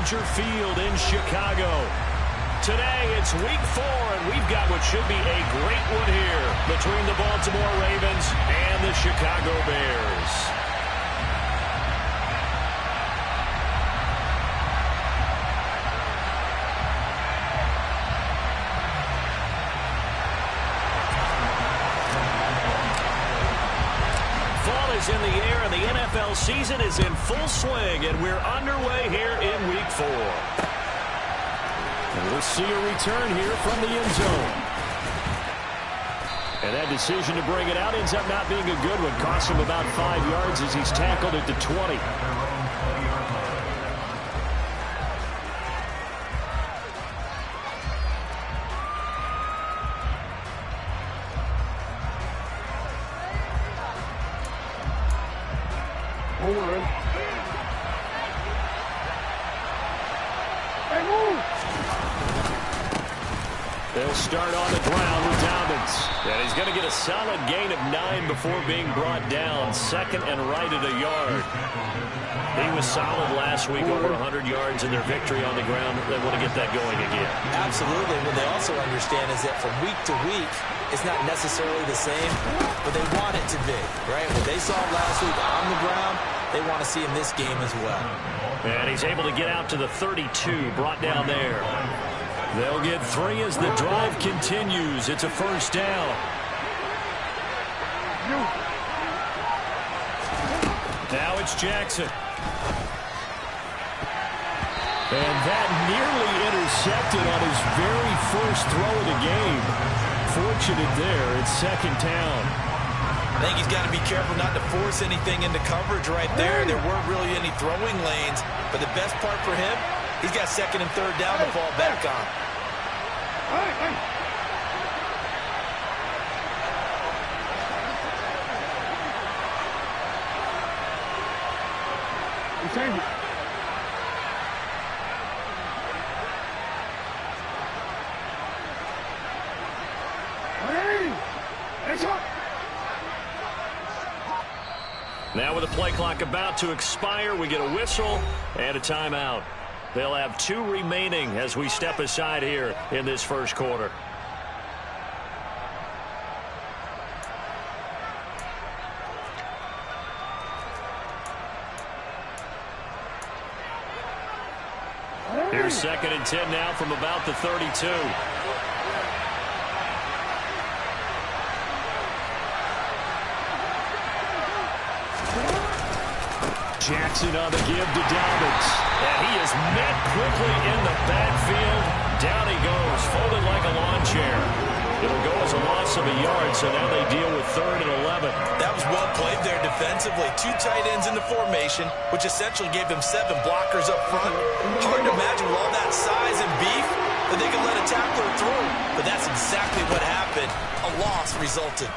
Soldier Field in Chicago. Today, it's week 4, and we've got what should be a great one here between the Baltimore Ravens and the Chicago Bears. In the air, and the NFL season is in full swing, and we're underway here in week 4. And we'll see a return here from the end zone. And that decision to bring it out ends up not being a good one. Costs him about 5 yards as he's tackled at the 20. They'll start on the ground with Dobbins. And he's going to get a solid gain of 9 before being brought down. Second and right at a yard. He was solid last week, over 100 yards in their victory on the ground. They want to get that going again. Absolutely. What they also understand is that from week to week, it's not necessarily the same, but they want it to be, right? What they saw last week on the ground, they want to see in this game as well. And he's able to get out to the 32, brought down there. They'll get 3 as the drive continues. It's a first down. Now it's Jackson. And that nearly intercepted on his very first throw of the game. Fortunate there. It's second down. I think he's got to be careful not to force anything into coverage right there. There weren't really any throwing lanes. But the best part for him, he's got second and third down to fall back on. Now with the play clock about to expire, we get a whistle and a timeout. They'll have 2 remaining as we step aside here in this first quarter. Here's second and 10 now from about the 32. Jackson on the give to Dobbins. And he is met quickly in the backfield. Down he goes, folded like a lawn chair. It'll go as a loss of a yard, so now they deal with 3rd and 11. That was well played there defensively. 2 tight ends in the formation, which essentially gave them 7 blockers up front. Hard to imagine with all that size and beef that they could let a tackler through. But that's exactly what happened. A loss resulted.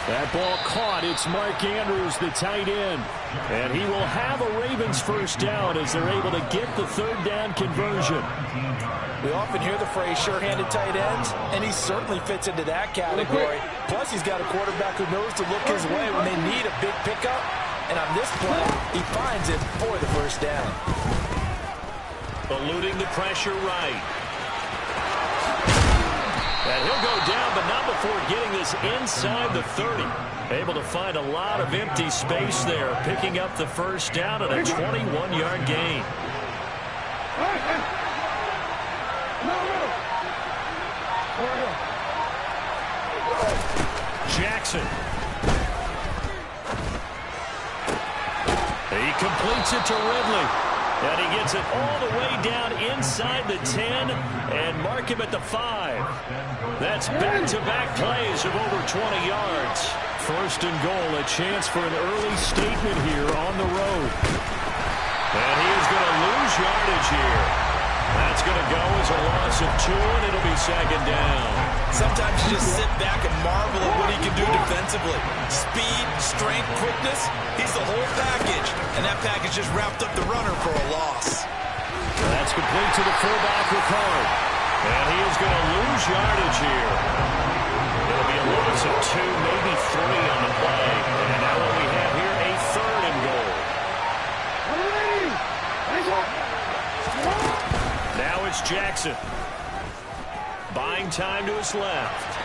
That ball caught. It's Mark Andrews, the tight end. And he will have a Ravens first down as they're able to get the 3rd down conversion. We often hear the phrase sure-handed tight ends, and he certainly fits into that category. Plus, he's got a quarterback who knows to look his way when they need a big pickup. And on this play, he finds it for the first down. Eluding the pressure right. And he'll go down, but not before getting this inside the 30. Able to find a lot of empty space there, picking up the first down and a 21-yard gain. Jackson. He completes it to Ridley. And he gets it all the way down inside the 10 and mark him at the 5. That's back-to-back plays of over 20 yards. First and goal, a chance for an early statement here on the road. And he is going to lose yardage here. That's going to go as a loss of 2, and it'll be second down. Sometimes you just sit back and marvel at what he can do defensively. Speed, strength, quickness, he's the whole package. And that package just wrapped up the runner for a loss. That's complete to the fullback Ricard. And he is going to lose yardage here. It'll be a loss of 2, maybe 3 on the play. And now what we have here, a 3rd and goal. it's Jackson. Buying time to his left.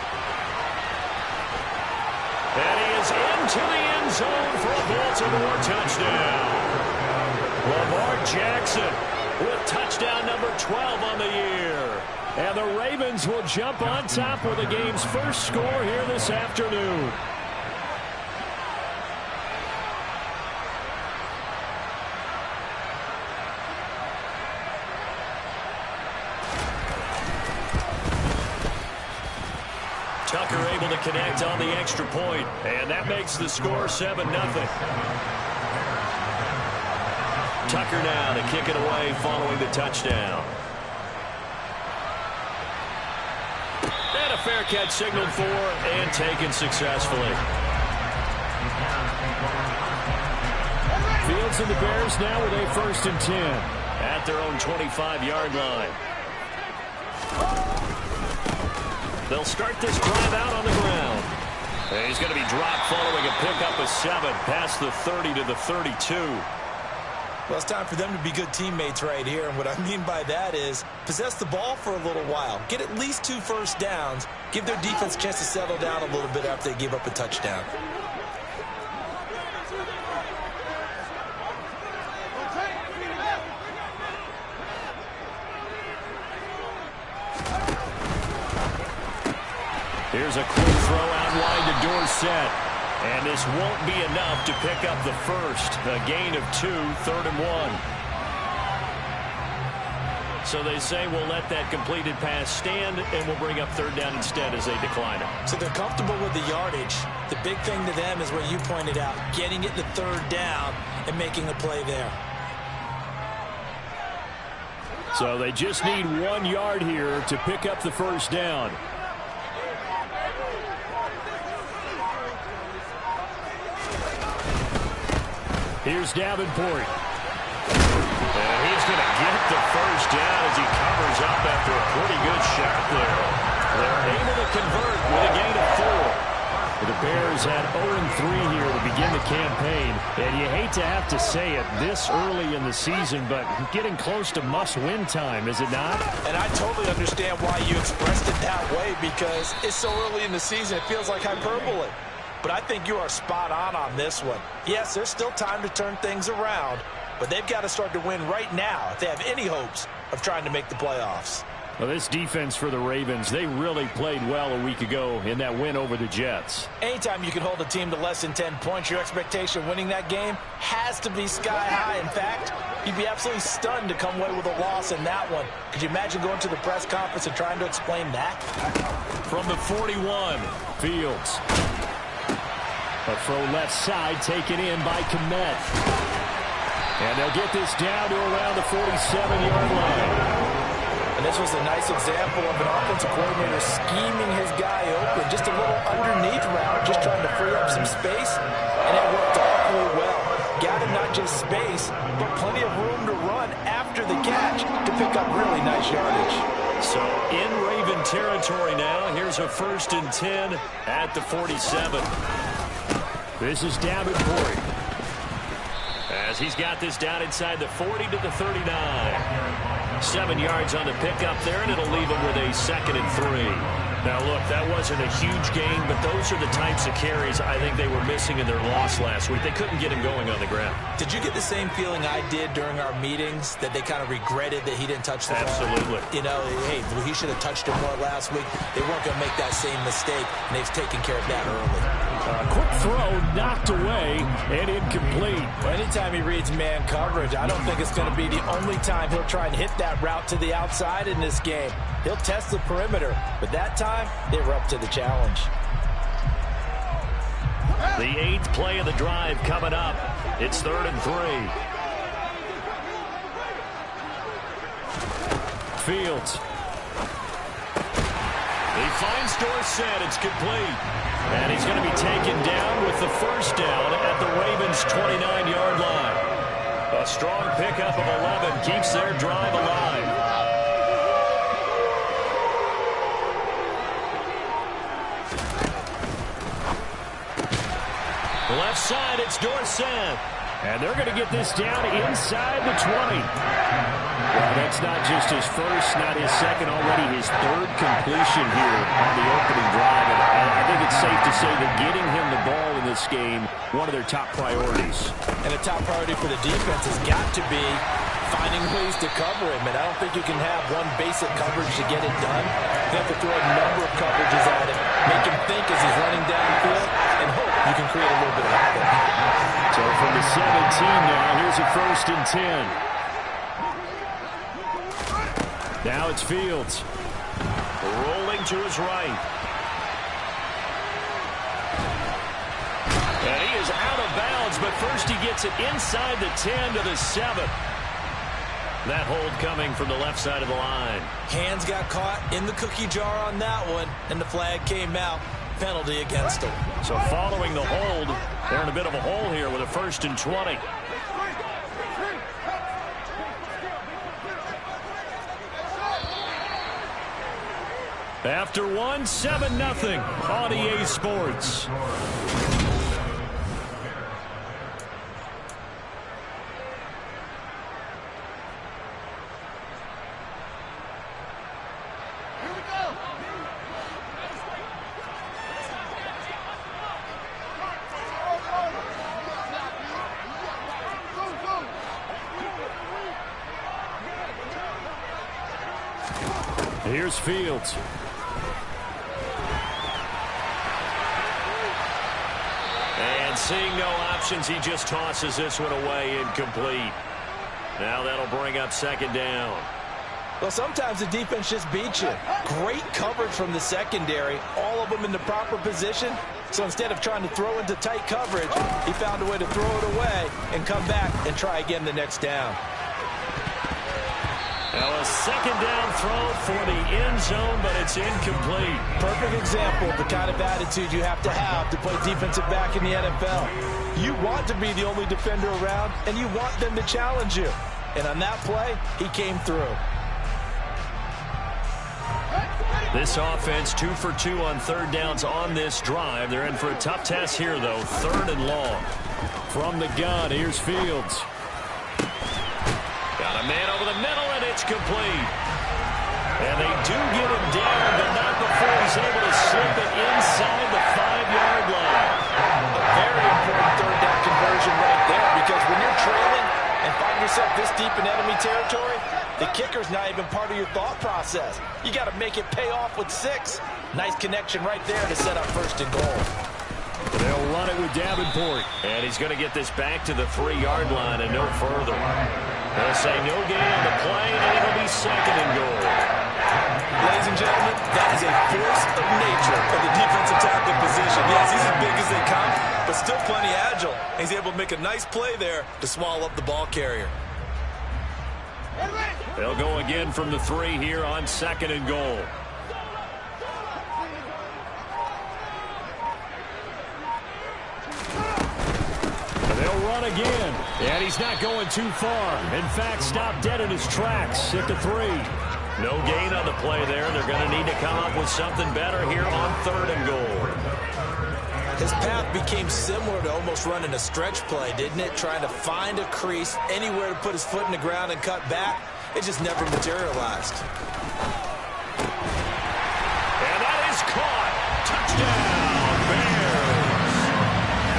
And he is into the end zone for a Baltimore touchdown. Lamar Jackson with touchdown number 12 on the year. And the Ravens will jump on top with the game's first score here this afternoon. Tucker able to connect on the extra point, and that makes the score 7-0. Tucker now to kick it away following the touchdown. And a fair catch signaled for and taken successfully. Fields and the Bears now with a 1st and 10 at their own 25-yard line. They'll start this drive out on the ground. And he's going to be dropped following a pickup of 7 past the 30 to the 32. Well, it's time for them to be good teammates right here. And what I mean by that is possess the ball for a little while. Get at least 2 first downs. Give their defense a chance to settle down a little bit after they give up a touchdown. Here's a quick throw out wide to Dorsett. And this won't be enough to pick up the first. A gain of 2, 3rd and 1. So they say we'll let that completed pass stand, and we'll bring up 3rd down instead as they decline it. So they're comfortable with the yardage. The big thing to them is what you pointed out, getting it to 3rd down and making a play there. So they just need 1 yard here to pick up the 1st down. Here's Davenport. And he's going to get the 1st down as he covers up after a pretty good shot there. They're able to convert with a gain of 4. The Bears had 0-3 here to begin the campaign. And you hate to have to say it this early in the season, but getting close to must-win time, is it not? And I totally understand why you expressed it that way, because it's so early in the season, it feels like hyperbole. But I think you are spot on this one. Yes, there's still time to turn things around, but they've got to start to win right now if they have any hopes of trying to make the playoffs. Well, this defense for the Ravens, they really played well a week ago in that win over the Jets. Anytime you can hold a team to less than 10 points, your expectation of winning that game has to be sky high. In fact, you'd be absolutely stunned to come away with a loss in that one. Could you imagine going to the press conference and trying to explain that? From the 41, Fields. A throw left side taken in by Kmet. And they'll get this down to around the 47-yard line. And this was a nice example of an offensive coordinator scheming his guy open. Just a little underneath route, just trying to free up some space. And it worked awfully well. Got him not just space, but plenty of room to run after the catch to pick up really nice yardage. So in Raven territory now, here's a 1st and 10 at the 47. This is Davenport. As he's got this down inside the 40 to the 39. 7 yards on the pickup there, and it'll leave him with a 2nd and 3. Now, look, that wasn't a huge gain, but those are the types of carries I think they were missing in their loss last week. They couldn't get him going on the ground. Did you get the same feeling I did during our meetings, that they kind of regretted that he didn't touch the ball? Absolutely. You know, hey, he should have touched it more last week. They weren't going to make that same mistake, and they've taken care of that early. Quick throw, knocked away, and incomplete. Anytime he reads man coverage, I don't think it's going to be the only time he'll try and hit that route to the outside in this game. He'll test the perimeter, but that time, they were up to the challenge. The 8th play of the drive coming up. It's 3rd and 3. Fields. He finds Dorsett. It's complete. And he's going to be taken down with the 1st down at the Ravens' 29-yard line. A strong pickup of 11 keeps their drive alive. Left side, it's Dorsett. And they're going to get this down inside the 20. Well, that's not just his first, not his second, already his third completion here on the opening drive. And I think it's safe to say that getting him the ball in this game, one of their top priorities. And a top priority for the defense has got to be finding ways to cover him. And I don't think you can have one basic coverage to get it done. You have to throw a number of coverages at him, make him think as he's running downfield, and hope you can create a little bit of havoc. So from the 17 now, here's a 1st and 10. Now it's Fields. Rolling to his right. And he is out of bounds, but first he gets it inside the 10 to the 7. That hold coming from the left side of the line. Hands got caught in the cookie jar on that one, and the flag came out. Penalty against him. So following the hold, they're in a bit of a hole here with a 1st and 20. After one, 7-0 on EA Sports. Here's Fields. And seeing no options, he just tosses this one away incomplete. Now that'll bring up 2nd down. Well, sometimes the defense just beats you. Great coverage from the secondary, all of them in the proper position. So instead of trying to throw into tight coverage, he found a way to throw it away and come back and try again the next down. Now a 2nd down throw for the end zone, but it's incomplete. Perfect example of the kind of attitude you have to play defensive back in the NFL. You want to be the only defender around, and you want them to challenge you. And on that play, he came through. This offense 2 for 2 on 3rd downs on this drive. They're in for a tough test here, though. 3rd and long. From the gun, here's Fields. Got a man over the middle, and it's complete. And they do get him down, but not before he's able to slip it inside the 5-yard line. A very important 3rd down conversion right there, because when you're trailing and find yourself this deep in enemy territory, the kicker's not even part of your thought process. You got to make it pay off with 6. Nice connection right there to set up 1st and goal. They'll run it with Davenport. And he's going to get this back to the 3-yard line and no further. They'll say no gain on the play, and it'll be 2nd and goal. Ladies and gentlemen, that is a force of nature of the defensive tackle position. Yes, he's as big as they come, but still plenty agile. He's able to make a nice play there to swallow up the ball carrier. They'll go again from the 3 here on 2nd and goal. They'll run again, and he's not going too far. In fact, stopped dead in his tracks at the 3. No gain on the play there. They're going to need to come up with something better here on 3rd and goal. His path became similar to almost running a stretch play, didn't it? Trying to find a crease, anywhere to put his foot in the ground and cut back. It just never materialized. And that is caught. Touchdown, Bears.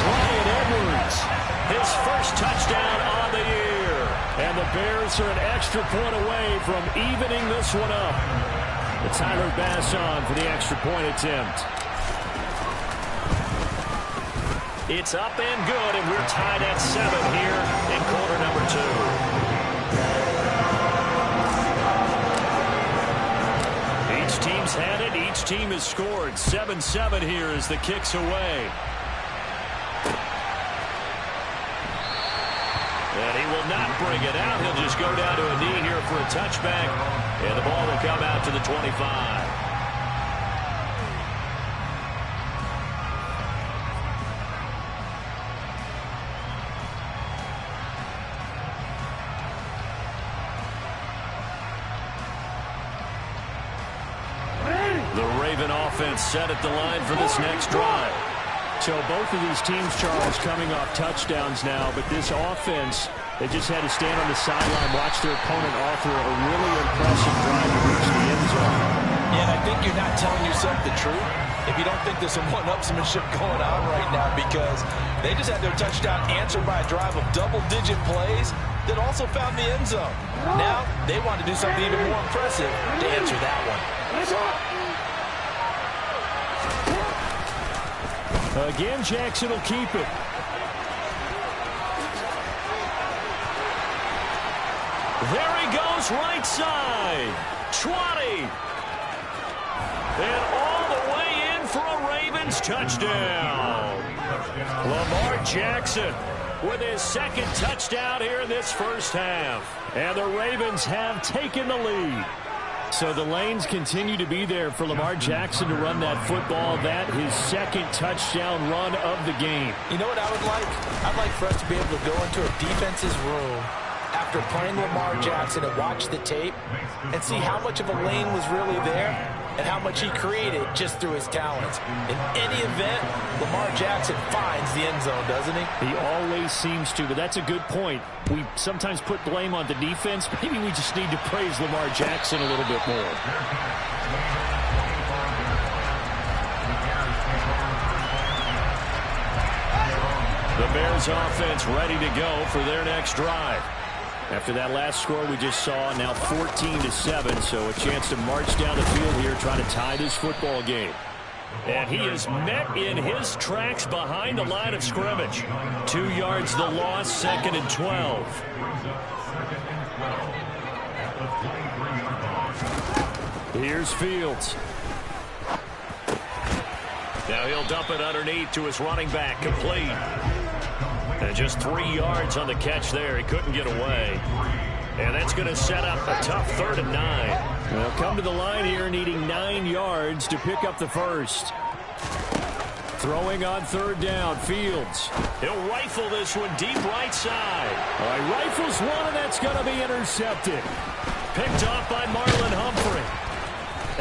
Brian Edwards, his first touchdown on the year. And the Bears are an extra point away from evening this one up. The Tyler Bass on for the extra point attempt. It's up and good, and we're tied at 7 here in quarter number 2. Each team's had it. Each team has scored. 7-7 here as the kick's away. And he will not bring it out. He'll just go down to a knee here for a touchback, and the ball will come out to the 25. The Raven offense set at the line for this next drive. So both of these teams, Charles, coming off touchdowns now, but this offense, they just had to stand on the sideline, watch their opponent author a really impressive drive to reach the end zone. Yeah, and I think you're not telling yourself the truth if you don't think there's some one-upsmanship going on right now, because they just had their touchdown answered by a drive of double-digit plays that also found the end zone. Now, they want to do something even more impressive to answer that one. Again, Jackson will keep it. There he goes, right side. 20. And all the way in for a Ravens touchdown. Lamar Jackson with his second touchdown here in this first half. And the Ravens have taken the lead. So the lanes continue to be there for Lamar Jackson to run that football. That his second touchdown run of the game. You know what I would like? I'd like for us to be able to go into a defense's room after playing Lamar Jackson and watch the tape and see how much of a lane was really there and how much he created just through his talents. In any event, Lamar Jackson finds the end zone, doesn't he? He always seems to, but that's a good point. We sometimes put blame on the defense. Maybe we just need to praise Lamar Jackson a little bit more. The Bears offense ready to go for their next drive. After that last score we just saw, now 14-7, so a chance to march down the field here trying to tie this football game. And he is met in his tracks behind the line of scrimmage. 2 yards the loss, 2nd and 12. Here's Fields. Now he'll dump it underneath to his running back, complete. And just 3 yards on the catch there. He couldn't get away. And that's going to set up a tough 3rd and 9. They'll come to the line here needing 9 yards to pick up the first. Throwing on 3rd down, Fields. He'll rifle this one deep right side. All right, rifles one, and that's going to be intercepted. Picked off by Marlon Humphrey.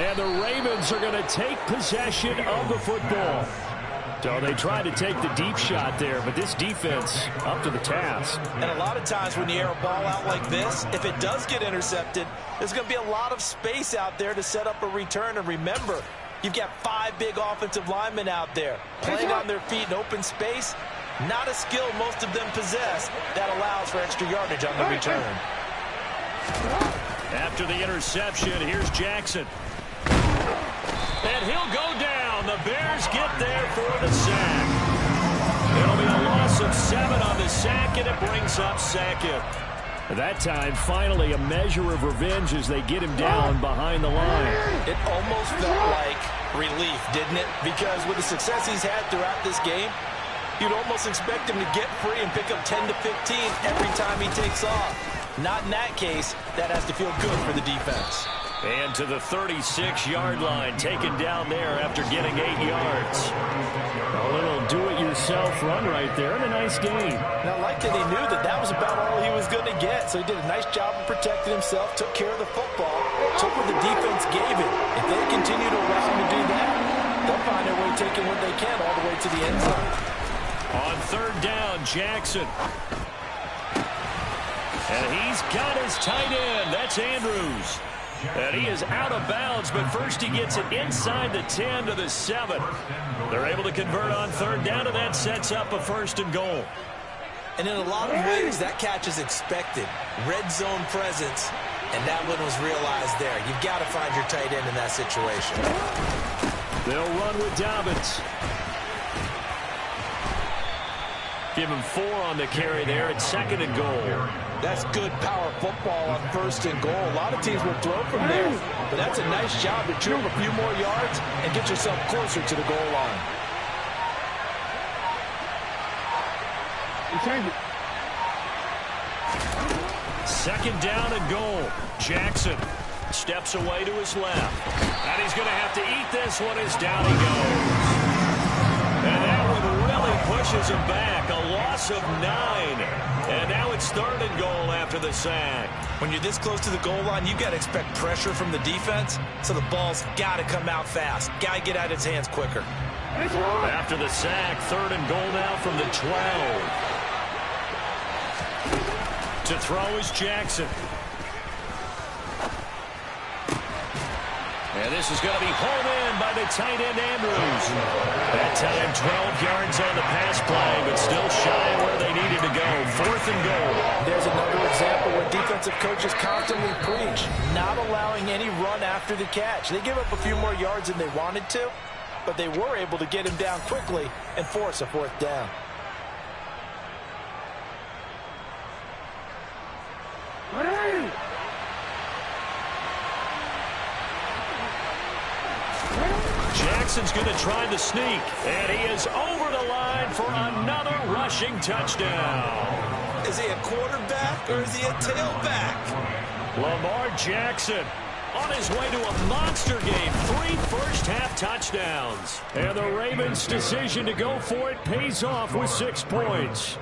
And the Ravens are going to take possession of the football. So they tried to take the deep shot there, but this defense up to the task. And a lot of times when you air a ball out like this, if it does get intercepted, there's going to be a lot of space out there to set up a return. And remember, you've got 5 big offensive linemen out there playing on their feet in open space. Not a skill most of them possess that allows for extra yardage on the return. After the interception, here's Jackson. And he'll go down. The Bears get there for the sack. It'll be a loss of 7 on the sack, and it brings up 2nd. That time, finally, a measure of revenge as they get him down behind the line. It almost felt like relief, didn't it? Because with the success he's had throughout this game, you'd almost expect him to get free and pick up 10 to 15 every time he takes off. Not in that case. That has to feel good for the defense. And to the 36-yard line, taken down there after getting 8 yards. A little do-it-yourself run right there, and a nice gain. And I like that he knew that that was about all he was going to get, so he did a nice job of protecting himself, took care of the football, took what the defense gave him. If they continue to allow him to do that, they'll find their way taking what they can all the way to the end zone. On 3rd down, Jackson. And he's got his tight end. That's Andrews. And he is out of bounds, but first he gets it inside the 10 to the 7. They're able to convert on 3rd down, and that sets up a 1st and goal. And in a lot of ways, that catch is expected. Red zone presence, and that one was realized there. You've got to find your tight end in that situation. They'll run with Dobbins. Give him 4 on the carry there at 2nd and goal. That's good power football on 1st and goal. A lot of teams will throw from there, but that's a nice job to trim a few more yards and get yourself closer to the goal line. Second down and goal. Jackson steps away to his left. And he's going to have to eat this one as down he goes. And that one really pushes him back. A loss of 9. And now it's 3rd and goal after the sack. When you're this close to the goal line, you've got to expect pressure from the defense, so the ball's got to come out fast. Got to get out of his hands quicker. After the sack, 3rd and goal now from the 12. To throw is Jackson. And this is going to be pulled in by the tight end, Andrews. That time, 12 yards on the pass play, but still shy of where they needed to go. 4th and goal. There's another example where defensive coaches constantly preach, not allowing any run after the catch. They give up a few more yards than they wanted to, but they were able to get him down quickly and force a 4th down. Jackson's going to try the sneak, and he is over the line for another rushing touchdown. Is he a quarterback or is he a tailback? Lamar Jackson on his way to a monster game. 3 first-half touchdowns. And the Ravens' decision to go for it pays off with 6 points.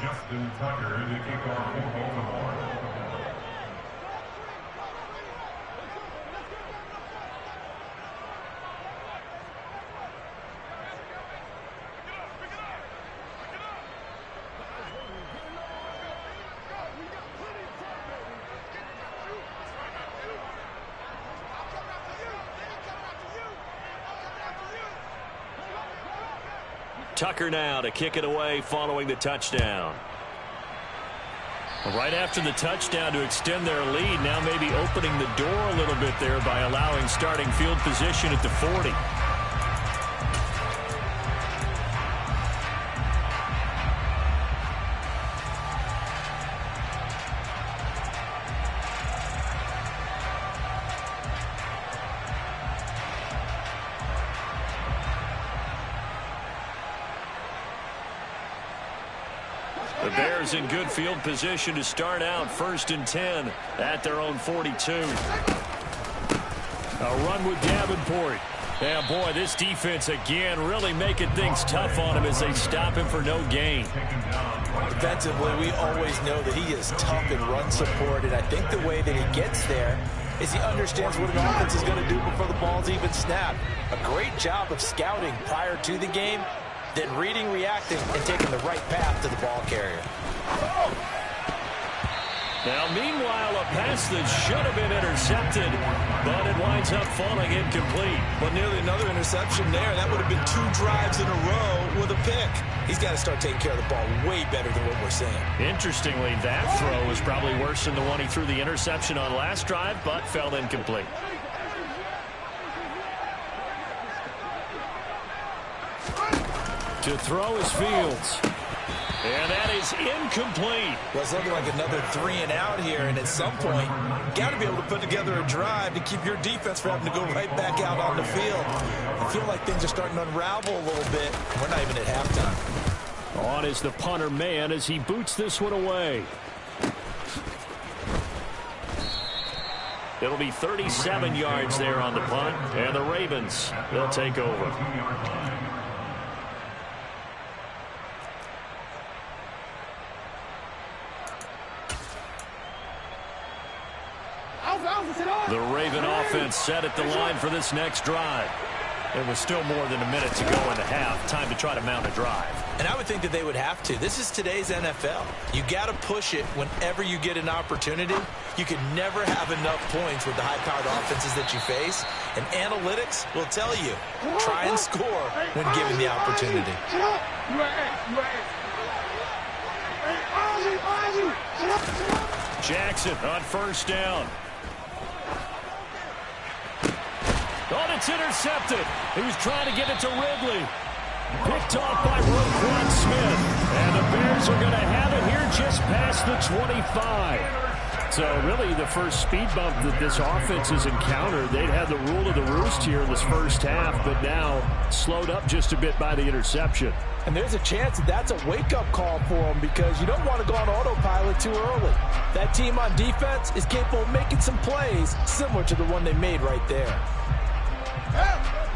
Justin Tucker to kick off for Baltimore. Tucker now to kick it away following the touchdown. Right after the touchdown to extend their lead, now maybe opening the door a little bit there by allowing starting field position at the 40. The Bears in good field position to start out 1st and 10 at their own 42. A run with Davenport. Yeah, boy, this defense again really making things tough on him as they stop him for no gain. Defensively, we always know that he is tough in run support, and I think the way that he gets there is he understands what an offense is going to do before the ball's even snapped. A great job of scouting prior to the game, then reading, reacting, and taking the right path to the ball carrier. Now, meanwhile, a pass that should have been intercepted, but it winds up falling incomplete. But nearly another interception there. That would have been 2 drives in a row with a pick. He's got to start taking care of the ball way better than what we're seeing. Interestingly, that throw was probably worse than the one he threw the interception on last drive, but fell incomplete. To throw is Fields. And that is incomplete. Well, it's looking like another 3 and out here, and at some point, got to be able to put together a drive to keep your defense from having to go right back out on the field. I feel like things are starting to unravel a little bit. We're not even at halftime. On is the punter man as he boots this one away. It'll be 37 yards there on the punt, and the Ravens, they'll take over. The Raven offense set at the line for this next drive. There was still more than a minute to go in the half. Time to try to mount a drive. And I would think that they would have to. This is today's NFL. You got to push it whenever you get an opportunity. You can never have enough points with the high-powered offenses that you face. And analytics will tell you, try and score when given the opportunity. Jackson on 1st down. Oh, it's intercepted. He was trying to get it to Ridley. Picked off by Roquan Smith. And the Bears are going to have it here just past the 25. So really the first speed bump that this offense has encountered, they'd had the rule of the roost here in this first half, but now slowed up just a bit by the interception. And there's a chance that that's a wake-up call for them because you don't want to go on autopilot too early. That team on defense is capable of making some plays similar to the one they made right there.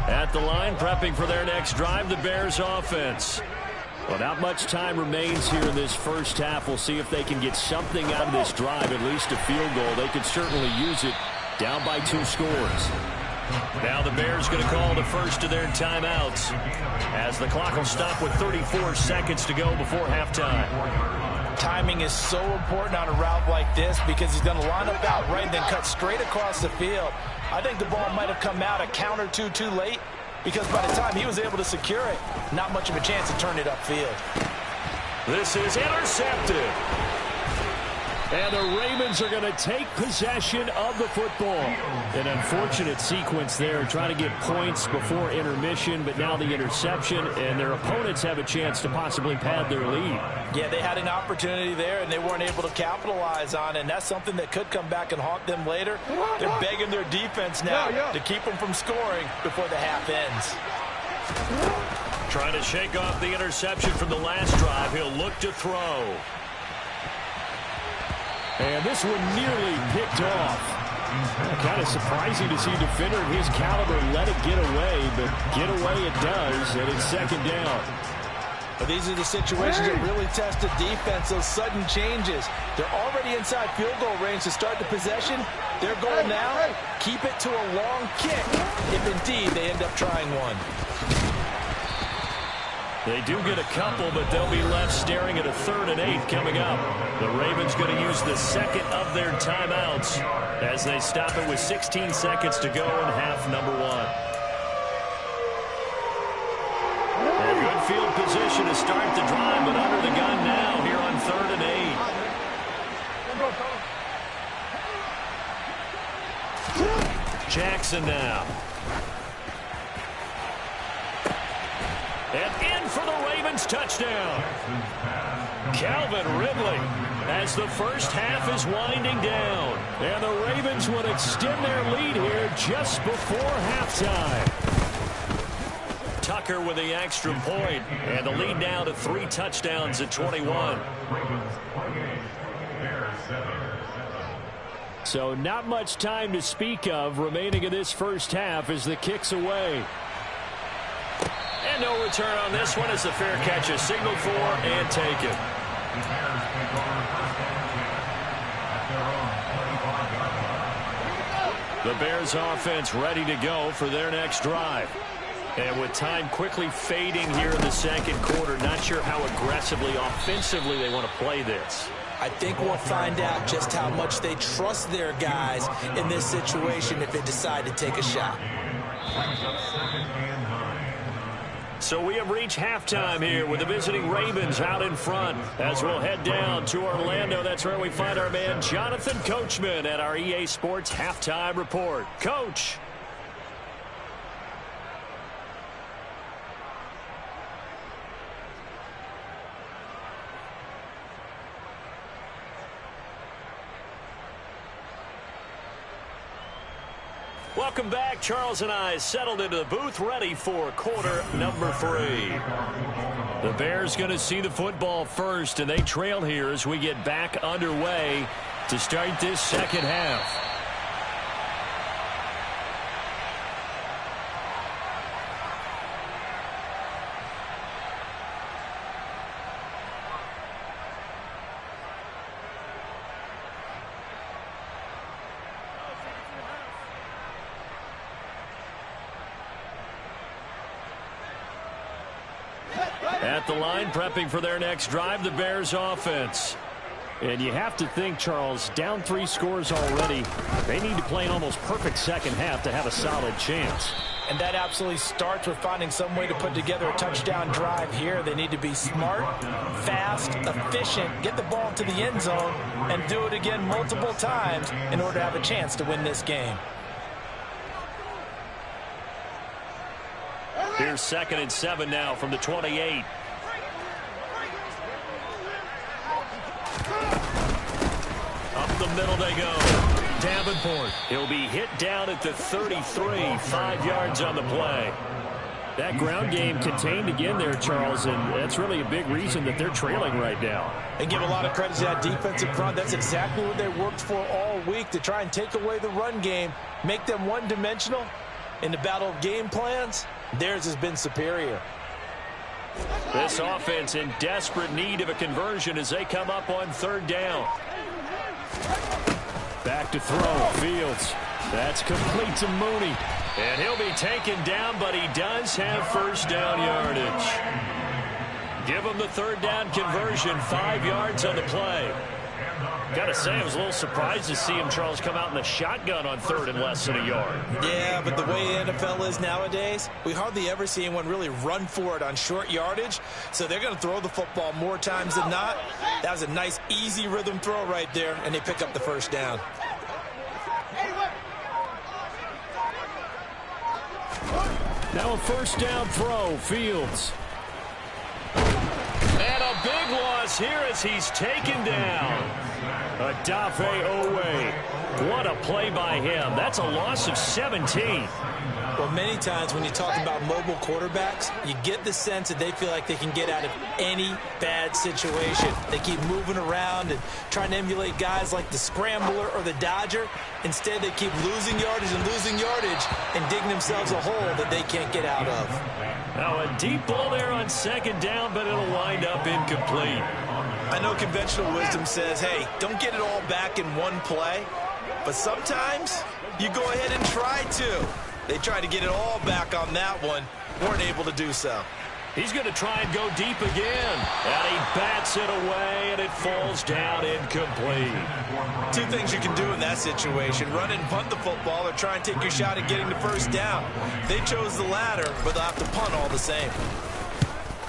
At the line, prepping for their next drive, the Bears offense. Well, not much time remains here in this first half. We'll see if they can get something out of this drive, at least a field goal. They could certainly use it down by 2 scores. Now the Bears going to call the first of their timeouts as the clock will stop with 34 seconds to go before halftime. Timing is so important on a route like this because he's going to line up out right and then cut straight across the field. I think the ball might have come out a count or two too late, because by the time he was able to secure it, not much of a chance to turn it upfield. This is intercepted. And the Ravens are going to take possession of the football. An unfortunate sequence there, trying to get points before intermission, but now the interception, and their opponents have a chance to possibly pad their lead. Yeah, they had an opportunity there, and they weren't able to capitalize on it, and that's something that could come back and haunt them later. They're begging their defense now to keep them from scoring before the half ends. Trying to shake off the interception from the last drive. He'll look to throw. And this one nearly picked off. Kind of surprising to see a defender of his caliber let it get away, but get away it does, and it's second down. But these are the situations that really test the defense, those sudden changes. They're already inside field goal range to start the possession. Their goal now, keep it to a long kick, if indeed they end up trying one. They do get a couple, but they'll be left staring at a 3rd and 8 coming up. The Ravens going to use the second of their timeouts as they stop it with 16 seconds to go in half number 1. A good field position to start the drive, but under the gun now here on 3rd and 8. Jackson now. And in for the Ravens touchdown. Calvin Ridley as the first half is winding down. And the Ravens would extend their lead here just before halftime. Tucker with the extra point, and the lead now to 3 touchdowns at 21. So not much time to speak of remaining in this first half as the kick's away. And no return on this one as the fair catch is signaled for and taken. The Bears offense ready to go for their next drive. And with time quickly fading here in the second quarter, not sure how aggressively, offensively they want to play this. I think we'll find out just how much they trust their guys in this situation if they decide to take a shot. So we have reached halftime here with the visiting Ravens out in front. As we'll head down to Orlando, that's where we find our man Jonathan Coachman at our EA Sports Halftime Report. Coach. Welcome back. Charles and I settled into the booth ready for quarter number 3. The Bears going to see the football first, and they trail here as we get back underway to start this second half. At the line, prepping for their next drive, the Bears offense. And you have to think, Charles, down 3 scores already. They need to play an almost perfect second half to have a solid chance. And that absolutely starts with finding some way to put together a touchdown drive here. They need to be smart, fast, efficient, get the ball to the end zone, and do it again multiple times in order to have a chance to win this game. Here's 2nd and 7 now from the 28. Up the middle they go. Davenport. He'll be hit down at the 33, 5 yards on the play. That ground game contained again there, Charles, and that's really a big reason that they're trailing right now. And give a lot of credit to that defensive front. That's exactly what they worked for all week, to try and take away the run game, make them one-dimensional. In the battle of game plans, theirs has been superior. This offense in desperate need of a conversion as they come up on 3rd down. Back to throw, Fields. That's complete to Mooney. And he'll be taken down, but he does have first down yardage. Give him the 3rd down conversion, 5 yards on the play. Got to say, I was a little surprised to see him, Charles, come out in the shotgun on 3rd and less than a yard. Yeah, but the way the NFL is nowadays, we hardly ever see anyone really run for it on short yardage. So they're going to throw the football more times than not. That was a nice, easy rhythm throw right there, and they pick up the first down. Now a first down throw, Fields. And a big loss here as he's taken down. Adafe Owe. What a play by him. That's a loss of 17. Well, many times when you talk about mobile quarterbacks, you get the sense that they feel like they can get out of any bad situation. They keep moving around and trying to emulate guys like the Scrambler or the Dodger. Instead, they keep losing yardage and digging themselves a hole that they can't get out of. Now a deep ball there on 2nd down, but it'll wind up incomplete. I know conventional wisdom says, hey, don't get it all back in one play. But sometimes you go ahead and try to. They tried to get it all back on that one. Weren't able to do so. He's going to try and go deep again. And he bats it away, and it falls down incomplete. 2 things you can do in that situation. Run and punt the football or try and take your shot at getting the first down. They chose the latter, but they'll have to punt all the same.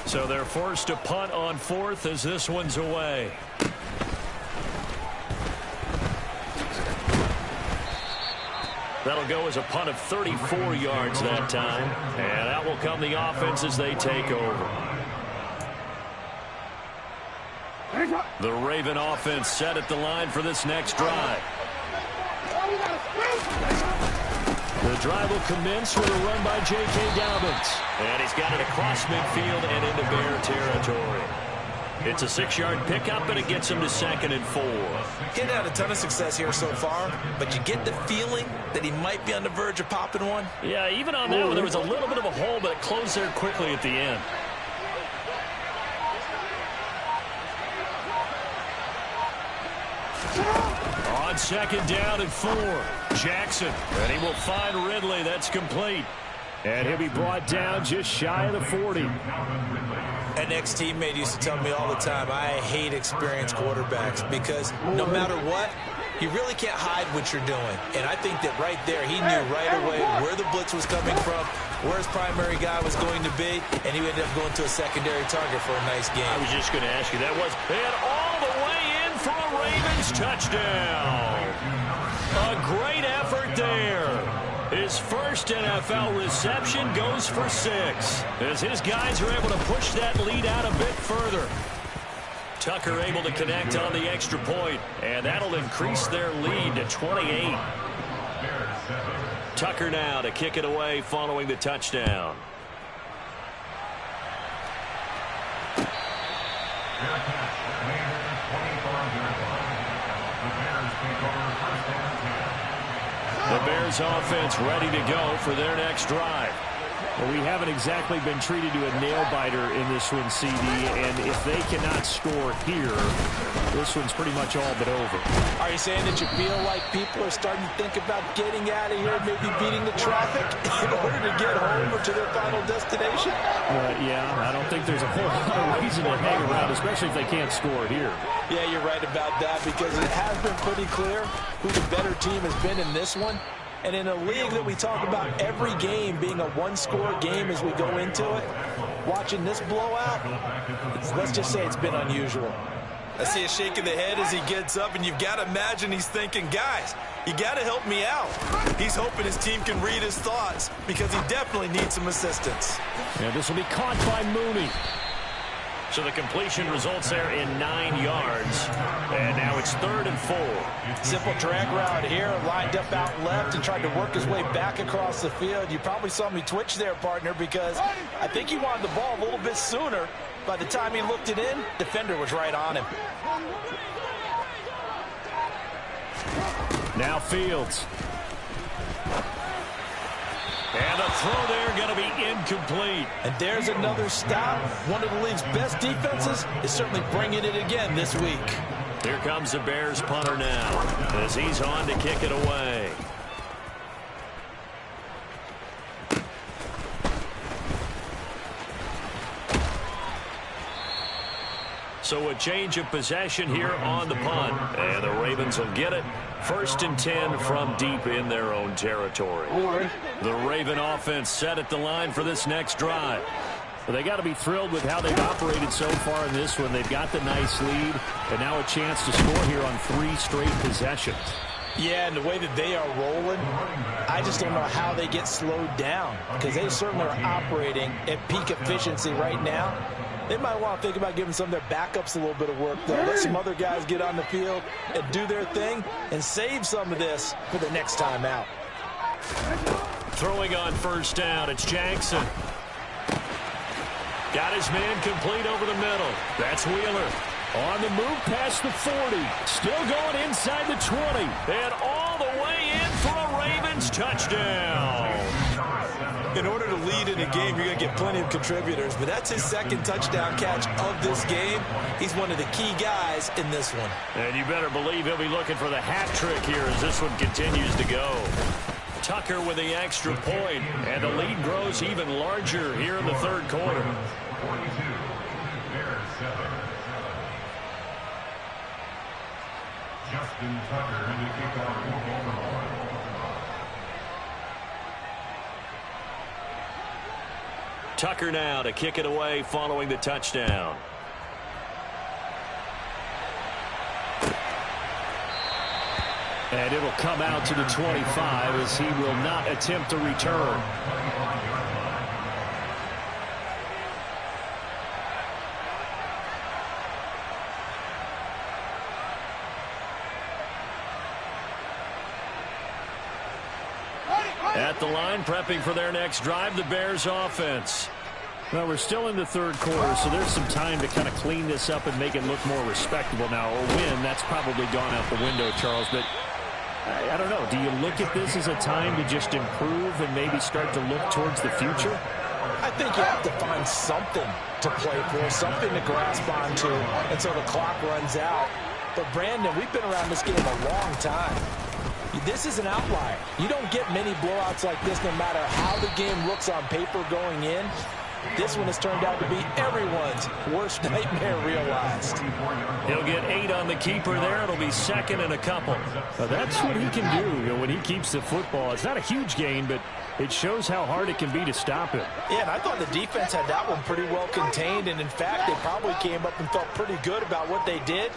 So they're forced to punt on 4th as this one's away. That'll go as a punt of 34 yards that time. And out will come the offense as they take over. The Raven offense set at the line for this next drive. The drive will commence with a run by J.K. Dobbins. And he's got it across midfield and into Bear territory. It's a 6-yard pickup, and it gets him to 2nd and 4. He's had a ton of success here so far, but you get the feeling that he might be on the verge of popping one. Yeah, even on that one, there was a little bit of a hole, but it closed there quickly at the end. On 2nd down and 4, Jackson. And he will find Ridley. That's complete. And he'll be brought down just shy of the 40. An ex-teammate used to tell me all the time, I hate experienced quarterbacks because no matter what, you really can't hide what you're doing. And I think that right there, he knew right away where the blitz was coming from, where his primary guy was going to be, and he ended up going to a secondary target for a nice game. I was just going to ask you, that was and all the way in for a Ravens touchdown. A great effort there. His first NFL reception goes for 6 as his guys are able to push that lead out a bit further. Tucker able to connect on the extra point, and that'll increase their lead to 28. Tucker now to kick it away following the touchdown. The Bears offense ready to go for their next drive. Well, we haven't exactly been treated to a nail-biter in this one, CD, and if they cannot score here, this one's pretty much all but over. Are you saying that you feel like people are starting to think about getting out of here, maybe beating the traffic in order to get home or to their final destination? Yeah, I don't think there's a whole lot of reason to hang around, especially if they can't score here. Yeah, you're right about that because it has been pretty clear who the better team has been in this one. And in a league that we talk about every game being a one-score game as we go into it, watching this blowout, let's just say it's been unusual. I see a shake of the head as he gets up, and you've got to imagine he's thinking, guys, you got to help me out. He's hoping his team can read his thoughts because he definitely needs some assistance. Yeah, this will be caught by Mooney. So the completion results there in 9 yards. And now it's 3rd and 4. Simple drag route here, lined up out left and tried to work his way back across the field. You probably saw me twitch there, partner, because I think he wanted the ball a little bit sooner. By the time he looked it in, defender was right on him. Now Fields. And the throw there going to be incomplete. And there's another stop. One of the league's best defenses is certainly bringing it again this week. Here comes the Bears punter now as he's on to kick it away. So a change of possession here on the punt. And the Ravens will get it. 1st and 10 from deep in their own territory. The Raven offense set at the line for this next drive. Well, they got to be thrilled with how they've operated so far in this one. They've got the nice lead, and now a chance to score here on 3 straight possessions. Yeah, and the way that they are rolling, I just don't know how they get slowed down, because they certainly are operating at peak efficiency right now. They might want to think about giving some of their backups a little bit of work, though. Let some other guys get on the field and do their thing and save some of this for the next time out. Throwing on 1st down, it's Jackson. Got his man complete over the middle. That's Wheeler. On the move past the 40. Still going inside the 20. And all the way in for a Ravens touchdown. In order to lead in a game, you're going to get plenty of contributors, but that's his 2nd touchdown catch of this game. He's one of the key guys in this one. And you better believe he'll be looking for the hat trick here as this one continues to go. Tucker with the extra point, and the lead grows even larger here in the 3rd quarter. 42, Bears 7. Justin Tucker in the kickoff for Baltimore. Tucker now to kick it away following the touchdown. And it'll come out to the 25 as he will not attempt to return. At the line, prepping for their next drive, the Bears offense. Well, we're still in the 3rd quarter, so there's some time to kind of clean this up and make it look more respectable. Now, a win, that's probably gone out the window, Charles, but I don't know. Do you look at this as a time to just improve and maybe start to look towards the future? I think you have to find something to play for, something to grasp onto until the clock runs out. But, Brandon, we've been around this game a long time. This is an outlier. You don't get many blowouts like this no matter how the game looks on paper going in. This one has turned out to be everyone's worst nightmare realized. He'll get 8 on the keeper there. It'll be 2nd and a couple. Well, that's what he can do, you know, when he keeps the football. It's not a huge gain, but it shows how hard it can be to stop him. Yeah, and I thought the defense had that one pretty well contained, and in fact, they probably came up and felt pretty good about what they did.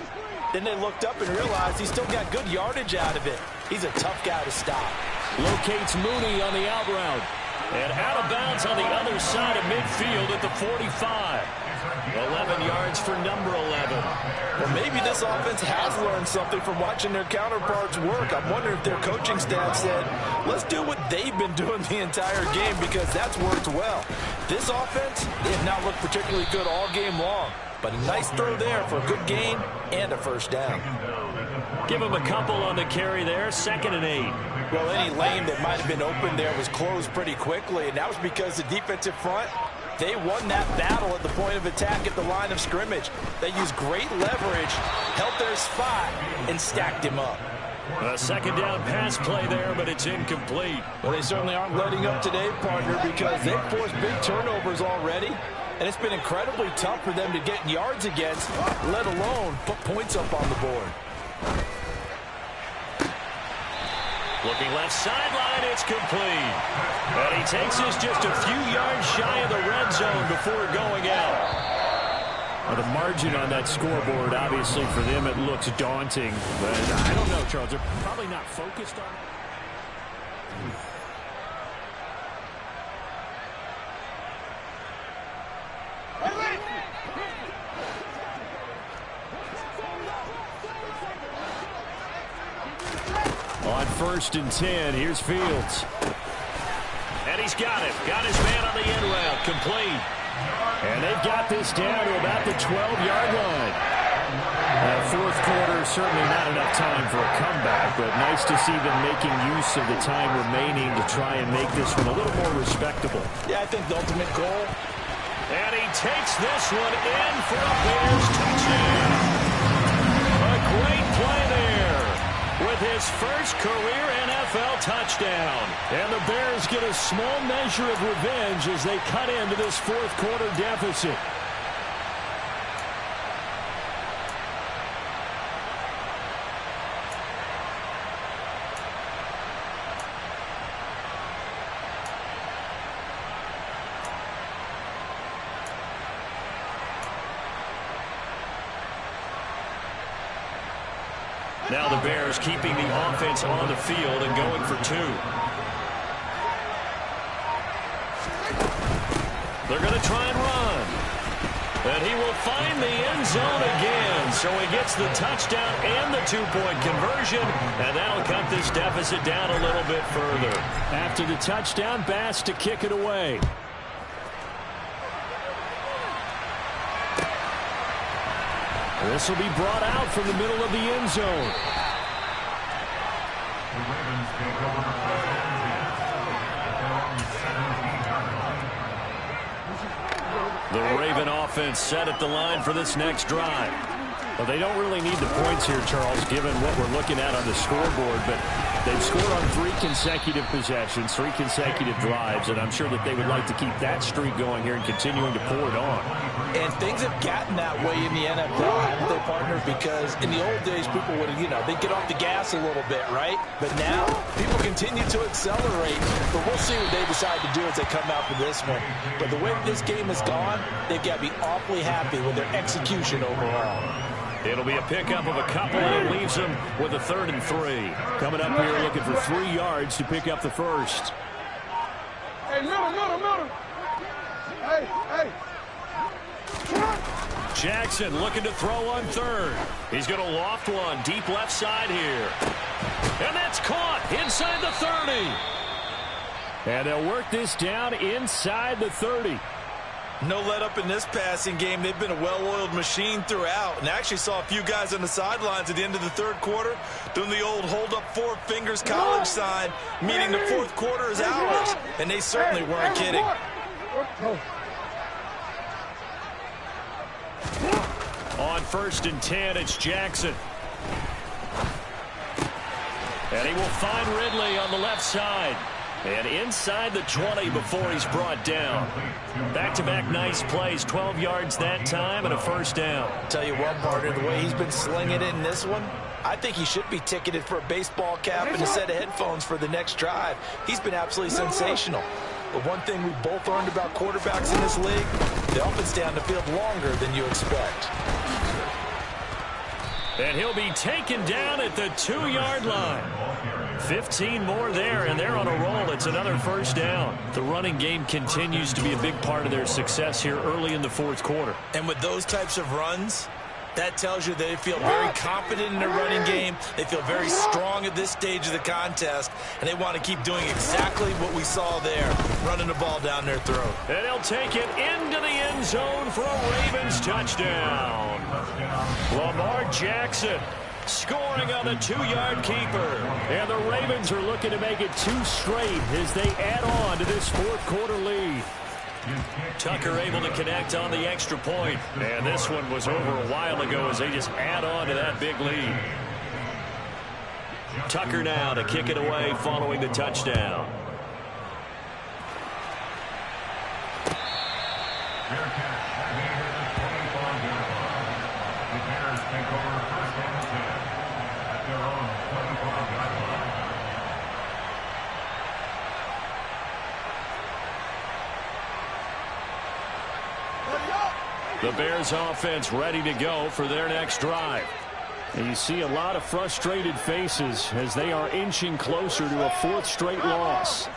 Then they looked up and realized he still got good yardage out of it. He's a tough guy to stop. Locates Mooney on the out route. And out of bounds on the other side of midfield at the 45. 11 yards for number 11. Well, maybe this offense has learned something from watching their counterparts work. I'm wondering if their coaching staff said, let's do what they've been doing the entire game because that's worked well. This offense, they have not looked particularly good all game long. But a nice throw there for a good gain and a 1st down. Give him a couple on the carry there. 2nd and 8. Well, any lane that might have been open there was closed pretty quickly, and that was because the defensive front, they won that battle at the point of attack at the line of scrimmage. They used great leverage, held their spot, and stacked him up. A 2nd down pass play there, but it's incomplete. Well, they certainly aren't letting up today, partner, because they've forced big turnovers already. And it's been incredibly tough for them to get yards against, let alone put points up on the board. Looking left sideline, it's complete. And he takes this just a few yards shy of the red zone before going out. Well, the margin on that scoreboard, obviously, for them, it looks daunting. But I don't know, Charles. They're probably not focused on it. first and 10. Here's Fields. And he's got it. Got his man on the end route. Complete. And they've got this down to about the 12-yard line. Fourth quarter, certainly not enough time for a comeback, but nice to see them making use of the time remaining to try and make this one a little more respectable. Yeah, I think the ultimate goal. And he takes this one in for a Bears touchdown. A great play there with his first career NFL touchdown. And the Bears get a small measure of revenge as they cut into this fourth quarter deficit. Now the Bears keeping the offense on the field and going for two. They're going to try and run. And he will find the end zone again. So he gets the touchdown and the two-point conversion. And that'll cut this deficit down a little bit further. After the touchdown, Bass to kick it away. This will be brought out from the middle of the end zone. The Ravens take over the first and 10 at their own 17-yard line. The Raven offense set at the line for this next drive. Well, they don't really need the points here, Charles, given what we're looking at on the scoreboard, but they've scored on 3 consecutive possessions, 3 consecutive drives, and I'm sure that they would like to keep that streak going here and continuing to pour it on. And things have gotten that way in the NFL, haven't they, partner? Because in the old days, people would, they'd get off the gas a little bit, right? But now, people continue to accelerate. But we'll see what they decide to do as they come out for this one. But the way this game has gone, they've got to be awfully happy with their execution overall. It'll be a pickup of a couple, and it leaves them with a 3rd and 3. Coming up here looking for 3 yards to pick up the first. Hey, middle. Hey. Jackson looking to throw on 3rd. He's going to loft one deep left side here. And that's caught inside the 30. And they'll work this down inside the 30. No let up in this passing game. They've been a well-oiled machine throughout. And I actually saw a few guys on the sidelines at the end of the third quarter doing the old hold up 4 fingers college sign, meaning the fourth quarter is ours. And they certainly weren't kidding. On 1st and 10, it's Jackson. And he will find Ridley on the left side. And inside the 20 before he's brought down. Back-to-back nice plays, 12 yards that time and a first down. Tell you what, partner, the way he's been slinging it in this one, I think he should be ticketed for a baseball cap and a set of headphones for the next drive. He's been absolutely sensational. But one thing we both learned about quarterbacks in this league, they often stay on the field longer than you expect. And he'll be taken down at the 2-yard line. 15 more there, and they're on a roll. It's another first down. The running game continues to be a big part of their success here early in the fourth quarter. And with those types of runs, that tells you they feel very confident in their running game. They feel very strong at this stage of the contest, and they want to keep doing exactly what we saw there, running the ball down their throat. And he'll take it into the end zone for a Ravens touchdown. Lamar Jackson scoring on the 2-yard keeper. And the Ravens are looking to make it 2 straight as they add on to this fourth quarter lead. Tucker able to connect on the extra point. And this one was over a while ago as they just add on to that big lead. Tucker now to kick it away following the touchdown. The Bears take over first and 10 at their own 25-yard line. The Bears offense ready to go for their next drive. And you see a lot of frustrated faces as they are inching closer to a 4th straight loss.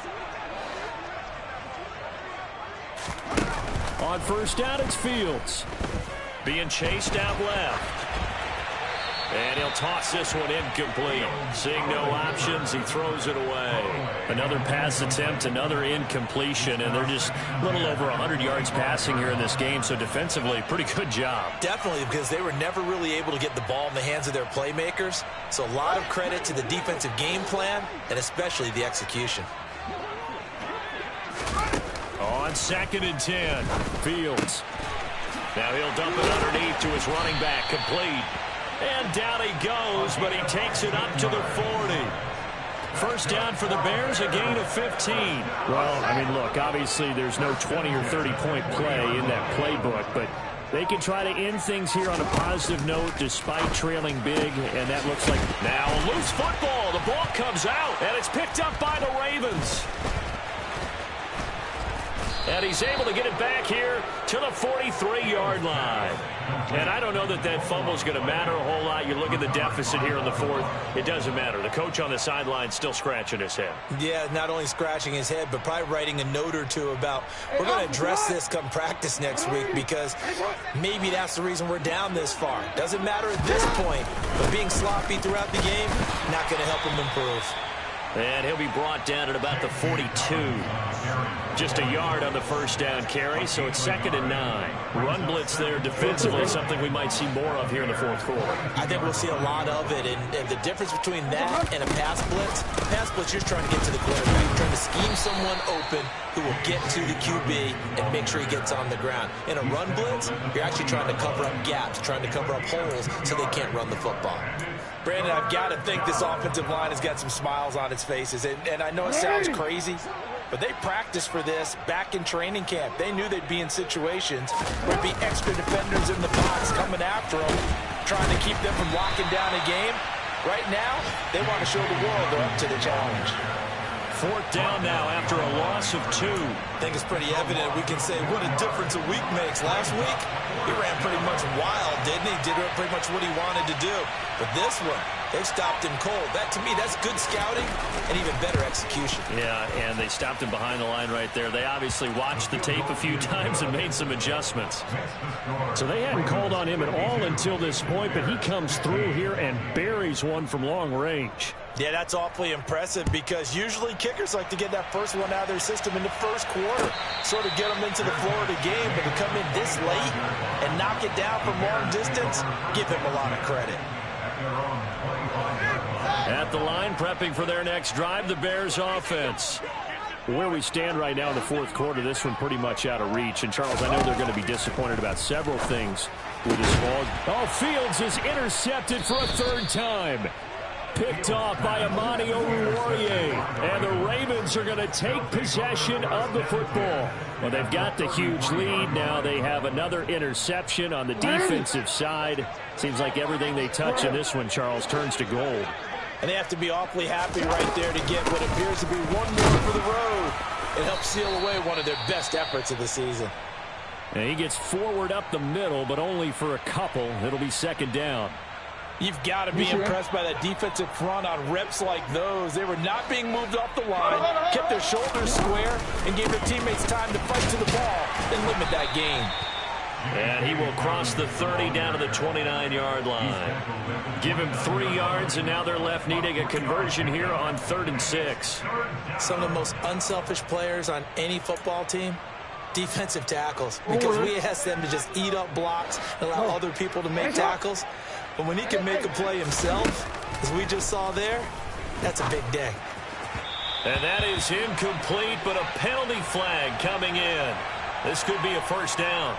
On first down, it's Fields. Being chased out left. And he'll toss this one incomplete. Seeing no options, he throws it away. Another pass attempt, another incompletion, and they're just a little over 100 yards passing here in this game, so defensively, pretty good job. Definitely, because they were never really able to get the ball in the hands of their playmakers. So a lot of credit to the defensive game plan, and especially the execution. On 2nd and 10, Fields. Now he'll dump it underneath to his running back, complete. And down he goes, but he takes it up to the 40. First down for the Bears, a gain of 15. Well, I mean, look, obviously there's no 20 or 30-point play in that playbook, but they can try to end things here on a positive note despite trailing big, and that looks like now a loose football. The ball comes out, and it's picked up by the Ravens. And he's able to get it back here to the 43-yard line. And I don't know that that fumble is going to matter a whole lot. You look at the deficit here in the 4th. It doesn't matter. The coach on the sideline still scratching his head. Yeah, not only scratching his head, but probably writing a note or two about we're going to address this come practice next week because maybe that's the reason we're down this far. Doesn't matter at this point, but being sloppy throughout the game, not going to help him improve. And he'll be brought down at about the 42. Just a yard on the first down carry, so it's 2nd and 9. Run blitz there defensively, something we might see more of here in the 4th quarter. I think we'll see a lot of it, and the difference between that and a pass blitz, you're trying to get to the quarterback. You're trying to scheme someone open who will get to the QB and make sure he gets on the ground. In a run blitz, you're actually trying to cover up gaps, trying to cover up holes so they can't run the football. Brandon, I've got to think this offensive line has got some smiles on its faces. And I know it sounds crazy, but they practiced for this back in training camp. They knew they'd be in situations where there'd be extra defenders in the box coming after them, trying to keep them from locking down a game. Right now, they want to show the world they're up to the challenge. 4th down now after a loss of 2. I think it's pretty evident we can say what a difference a week makes. Last week, he ran pretty much wild, didn't he? Did pretty much what he wanted to do. But this one, they stopped him cold. That, to me, that's good scouting and even better execution. Yeah, and they stopped him behind the line right there. They obviously watched the tape a few times and made some adjustments. So they hadn't called on him at all until this point, but he comes through here and buries one from long range. Yeah, that's awfully impressive because usually kickers like to get that first one out of their system in the first quarter, sort of get them into the flow of the game, but to come in this late and knock it down from long distance, give him a lot of credit. At the line, prepping for their next drive, the Bears offense. Where we stand right now in the 4th quarter, this one pretty much out of reach. And, Charles, I know they're going to be disappointed about several things with this ball. Oh, Fields is intercepted for a 3rd time. Picked off by Amani Oruwariye. And the Ravens are going to take possession of the football. Well, they've got the huge lead. Now they have another interception on the defensive side. Seems like everything they touch in this one, Charles, turns to gold. And they have to be awfully happy right there to get what appears to be one more for the road. It helps seal away one of their best efforts of the season. And he gets forward up the middle, but only for a couple. It'll be 2nd down. You've got to be impressed by that defensive front on reps like those. They were not being moved off the line, kept their shoulders square, and gave their teammates time to fight to the ball and limit that gain. And he will cross the 30 down to the 29-yard line. Give him 3 yards, and now they're left needing a conversion here on 3rd and 6. Some of the most unselfish players on any football team, defensive tackles, because we ask them to just eat up blocks and allow other people to make tackles. But when he can make a play himself, as we just saw there, that's a big day. And that is incomplete, but a penalty flag coming in. This could be a 1st down.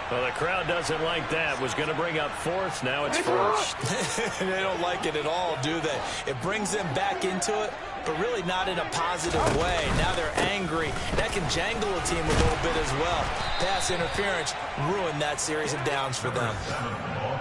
Well, the crowd doesn't like that. Was going to bring up 4th. Now it's 1st. They don't like it at all, do they? It brings them back into it, but really not in a positive way. Now they're angry. That can jangle a team a little bit as well. Pass interference ruined that series of downs for them.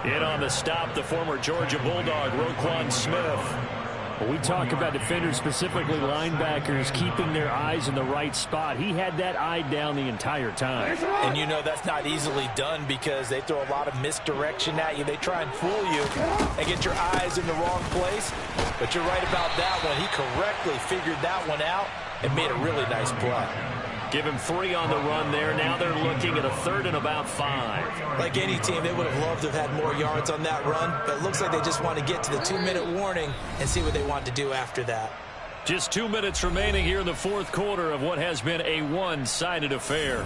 In on the stop, the former Georgia Bulldog, Roquan Smith. We talk about defenders, specifically linebackers, keeping their eyes in the right spot. He had that eye down the entire time. And you know that's not easily done because they throw a lot of misdirection at you. They try and fool you and get your eyes in the wrong place. But you're right about that one. He correctly figured that one out and made a really nice play. Give him 3 on the run there. Now they're looking at a 3rd and about 5. Like any team, they would have loved to have had more yards on that run, but it looks like they just want to get to the 2-minute warning and see what they want to do after that. Just 2 minutes remaining here in the 4th quarter of what has been a one-sided affair.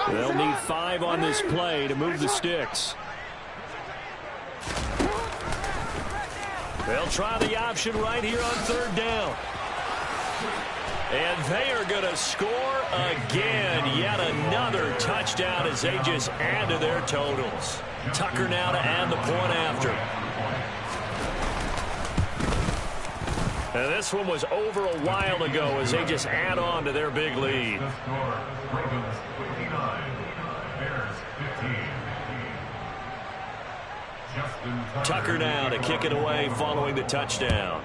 They'll need 5 on this play to move the sticks. They'll try the option right here on 3rd down. And they are going to score again. Yet another touchdown as they just add to their totals. Tucker now to add the point after. And this one was over a while ago as they just add on to their big lead. The score, Ravens 59, Bears 15. Tucker now to kick it away following the touchdown.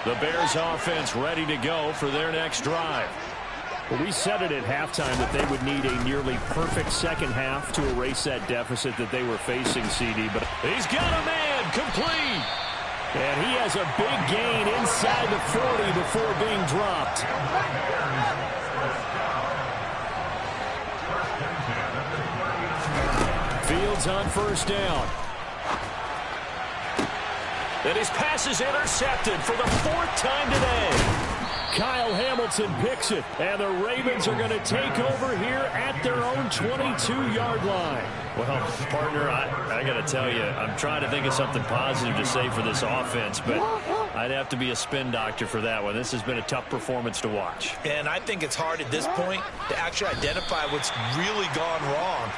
The Bears offense ready to go for their next drive. Well, we said it at halftime that they would need a nearly perfect second half to erase that deficit that they were facing, CD. But he's got a man complete. And he has a big gain inside the 40 before being dropped. Fields on 1st down. And his pass is intercepted for the 4th time today. Kyle Hamilton picks it, and the Ravens are going to take over here at their own 22-yard line. Well, partner, I got to tell you, I'm trying to think of something positive to say for this offense, but I'd have to be a spin doctor for that one. This has been a tough performance to watch. And I think it's hard at this point to actually identify what's really gone wrong.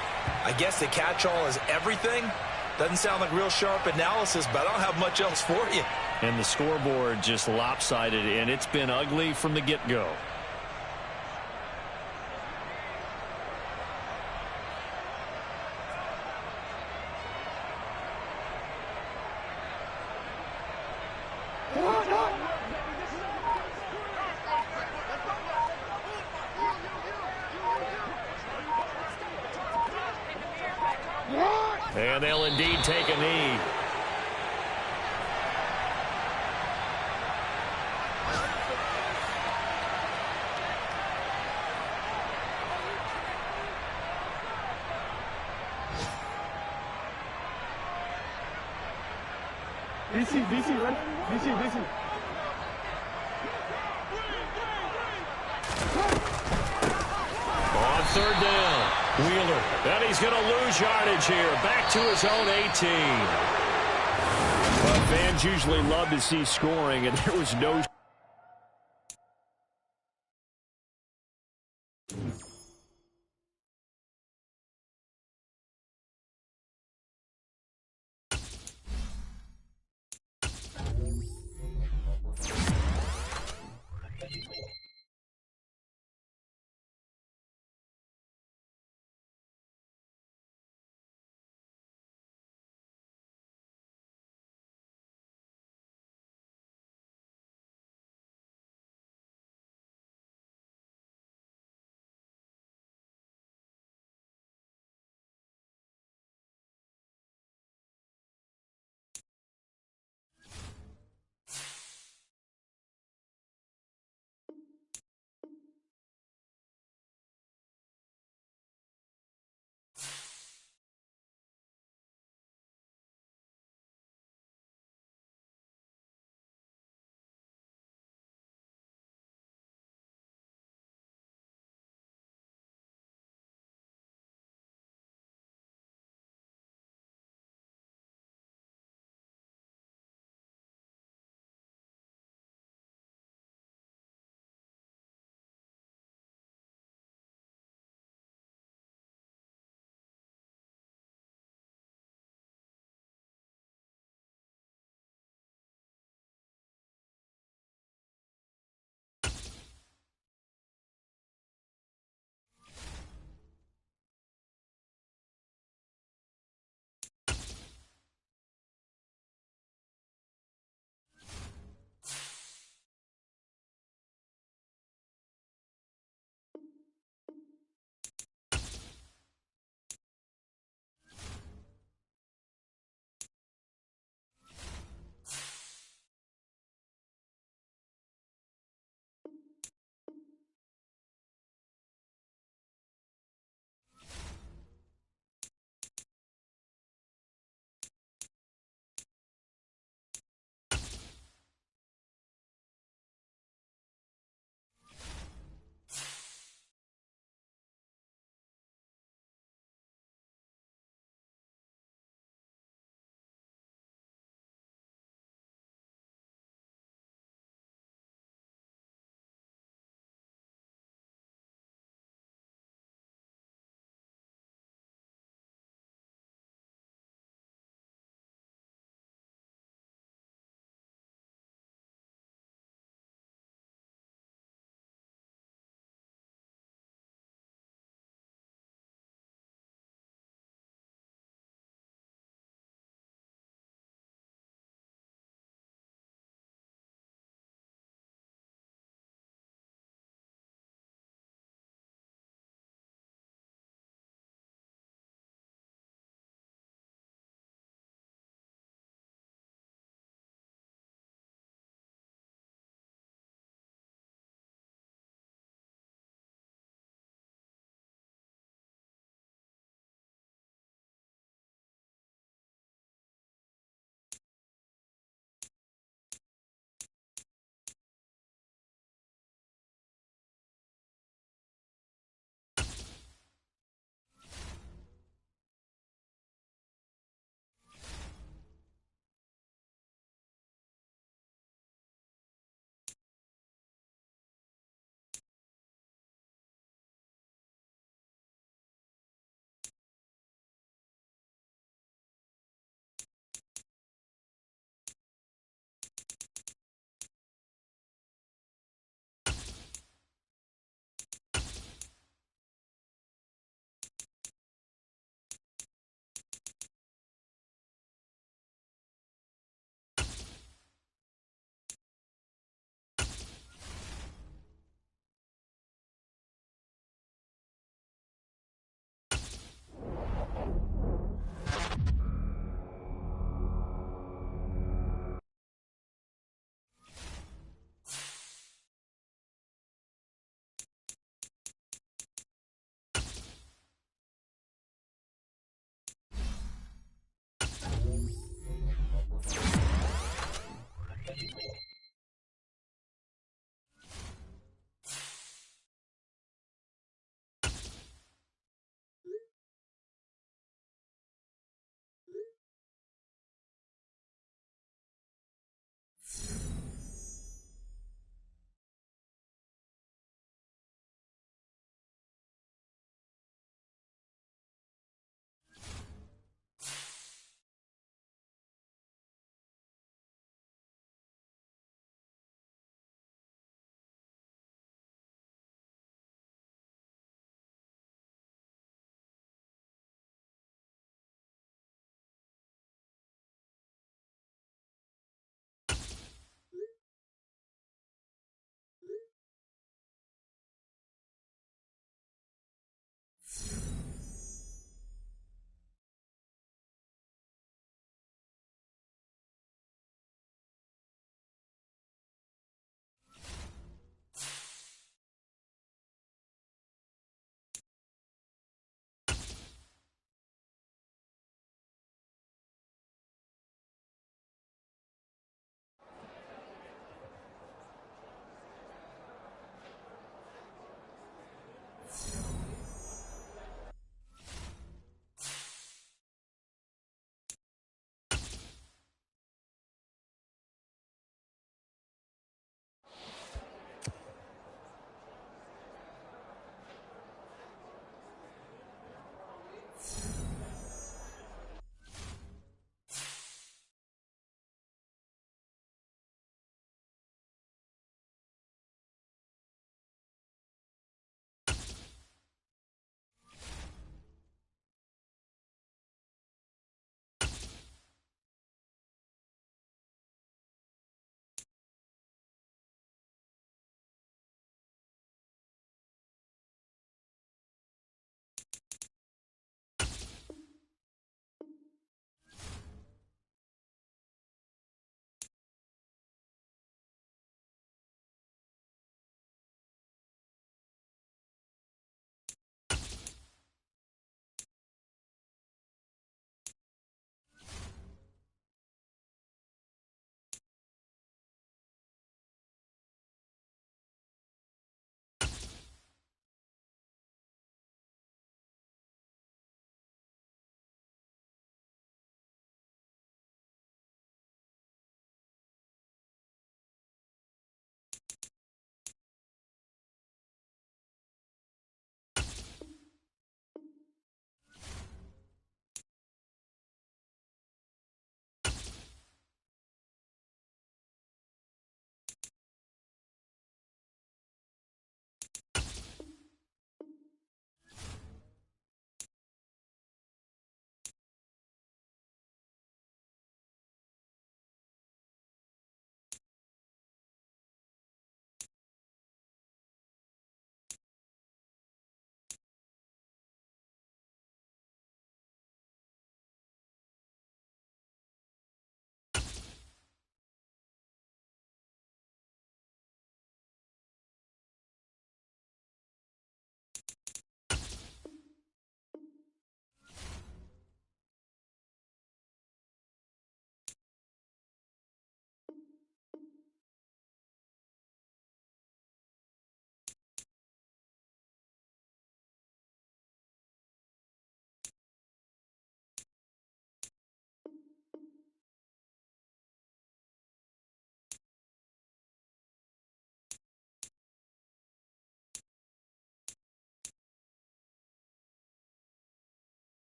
I guess the catch-all is everything. Doesn't sound like real sharp analysis, but I don't have much else for you. And the scoreboard just lopsided, and it's been ugly from the get-go. And they'll indeed take a knee. DC, ready? DC. On 3rd down, Wheeler. And he's going to lose yardage here. Back to his own 18. Well, fans usually love to see scoring, and there was no